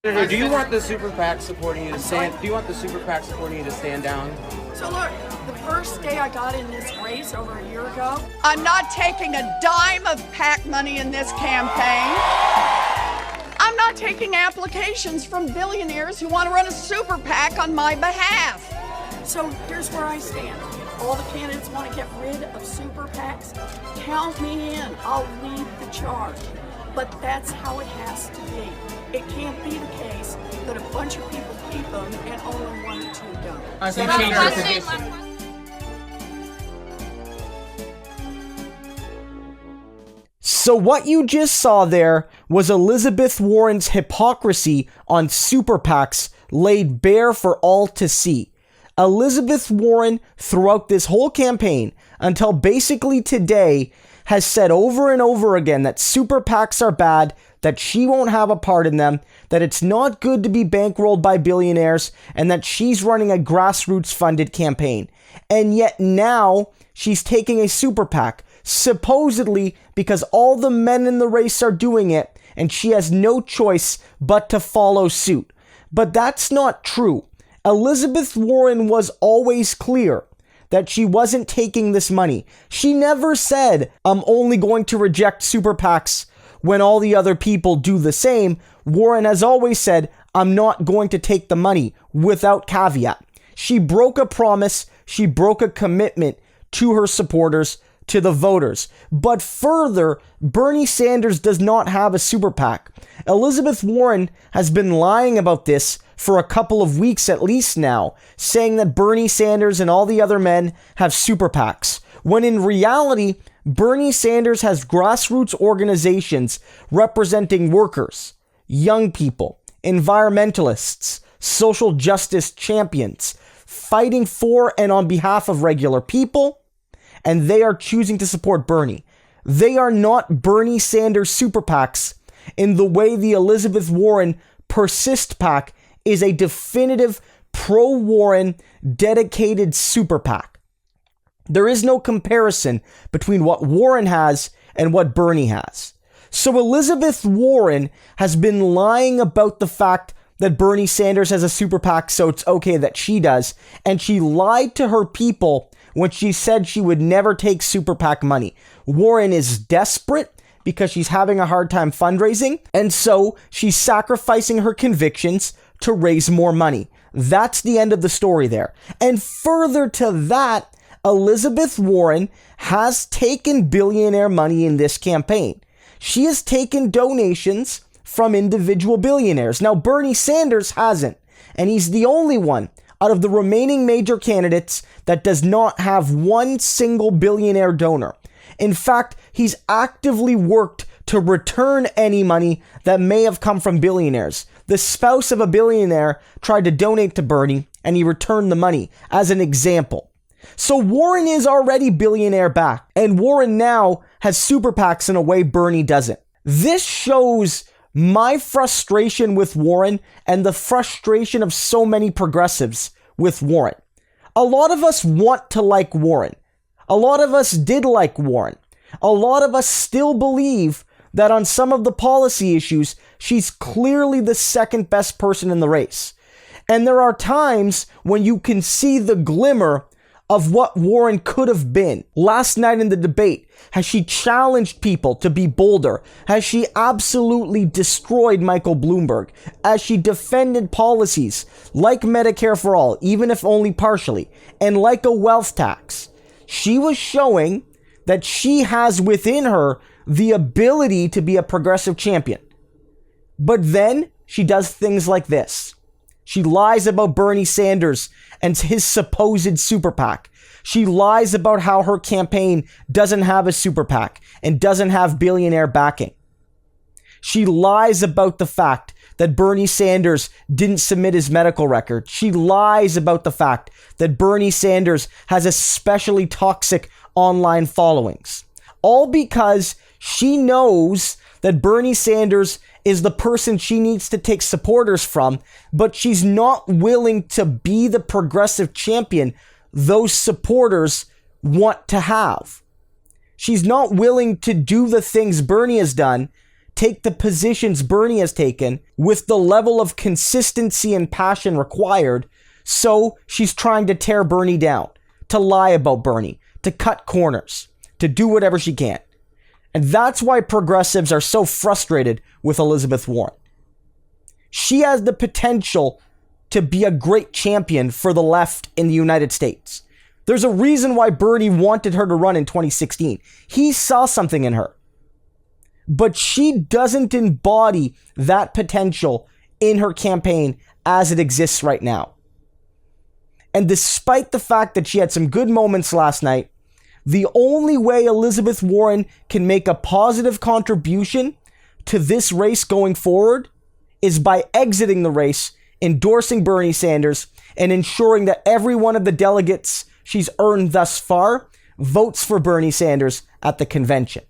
Do you want the super PAC supporting you to stand? Do you want the super PAC supporting you to stand down? So look, the first day I got in this race over a year ago, I'm not taking a dime of PAC money in this campaign. I'm not taking applications from billionaires who want to run a super PAC on my behalf. so here's where I stand. All the candidates want to get rid of super PACs. Count me in. I'll lead the charge. But that's how it has to be. It can't be the case that a bunch of people keep them and only one or two don't. So change your position. So what you just saw there was Elizabeth Warren's hypocrisy on super PACs laid bare for all to see. Elizabeth Warren, throughout this whole campaign, until basically today, has said over and over again that super PACs are bad, that she won't have a part in them, that it's not good to be bankrolled by billionaires, and that she's running a grassroots-funded campaign. And yet now, she's taking a super PAC, supposedly because all the men in the race are doing it, and she has no choice but to follow suit. But that's not true. Elizabeth Warren was always clear that she wasn't taking this money. She never said, I'm only going to reject super PACs when all the other people do the same. Warren has always said, I'm not going to take the money, without caveat. She broke a promise, she broke a commitment to her supporters, to the voters. But further, Bernie Sanders does not have a super PAC. Elizabeth Warren has been lying about this for a couple of weeks at least now, saying that Bernie Sanders and all the other men have super PACs, when in reality, Bernie Sanders has grassroots organizations representing workers, young people, environmentalists, social justice champions, fighting for and on behalf of regular people, and they are choosing to support Bernie. They are not Bernie Sanders super PACs in the way the Elizabeth Warren Persist PAC is a definitive pro-Warren dedicated super PAC. There is no comparison between what Warren has and what Bernie has. So Elizabeth Warren has been lying about the fact that Bernie Sanders has a super PAC, so it's okay that she does, and she lied to her people when she said she would never take super PAC money. Warren is desperate because she's having a hard time fundraising, and so she's sacrificing her convictions to raise more money. That's the end of the story there. And further to that, Elizabeth Warren has taken billionaire money in this campaign. She has taken donations from individual billionaires. Now, Bernie Sanders hasn't, and he's the only one out of the remaining major candidates that does not have one single billionaire donor. In fact, he's actively worked to return any money that may have come from billionaires. The spouse of a billionaire tried to donate to Bernie, and he returned the money, as an example. So Warren is already billionaire backed, and Warren now has super PACs in a way Bernie doesn't. This shows my frustration with Warren and the frustration of so many progressives with Warren. A lot of us want to like Warren. A lot of us did like Warren. A lot of us still believe that on some of the policy issues, she's clearly the second best person in the race. And there are times when you can see the glimmer of what Warren could have been. Last night in the debate, has she challenged people to be bolder? Has she absolutely destroyed Michael Bloomberg? Has she defended policies like Medicare for All, even if only partially, and like a wealth tax? She was showing that she has within her the ability to be a progressive champion. But then she does things like this. She lies about Bernie Sanders and his supposed super PAC. She lies about how her campaign doesn't have a super PAC and doesn't have billionaire backing. She lies about the fact that Bernie Sanders didn't submit his medical record. She lies about the fact that Bernie Sanders has especially toxic online followings. All because she knows that Bernie Sanders is the person she needs to take supporters from, but she's not willing to be the progressive champion those supporters want to have. She's not willing to do the things Bernie has done take the positions Bernie has taken with the level of consistency and passion required, so she's trying to tear Bernie down, to lie about Bernie, to cut corners, to do whatever she can. And that's why progressives are so frustrated with Elizabeth Warren. She has the potential to be a great champion for the left in the United States. There's a reason why Bernie wanted her to run in 2016. He saw something in her. But she doesn't embody that potential in her campaign as it exists right now. And despite the fact that she had some good moments last night, the only way Elizabeth Warren can make a positive contribution to this race going forward is by exiting the race, endorsing Bernie Sanders, and ensuring that every one of the delegates she's earned thus far votes for Bernie Sanders at the convention.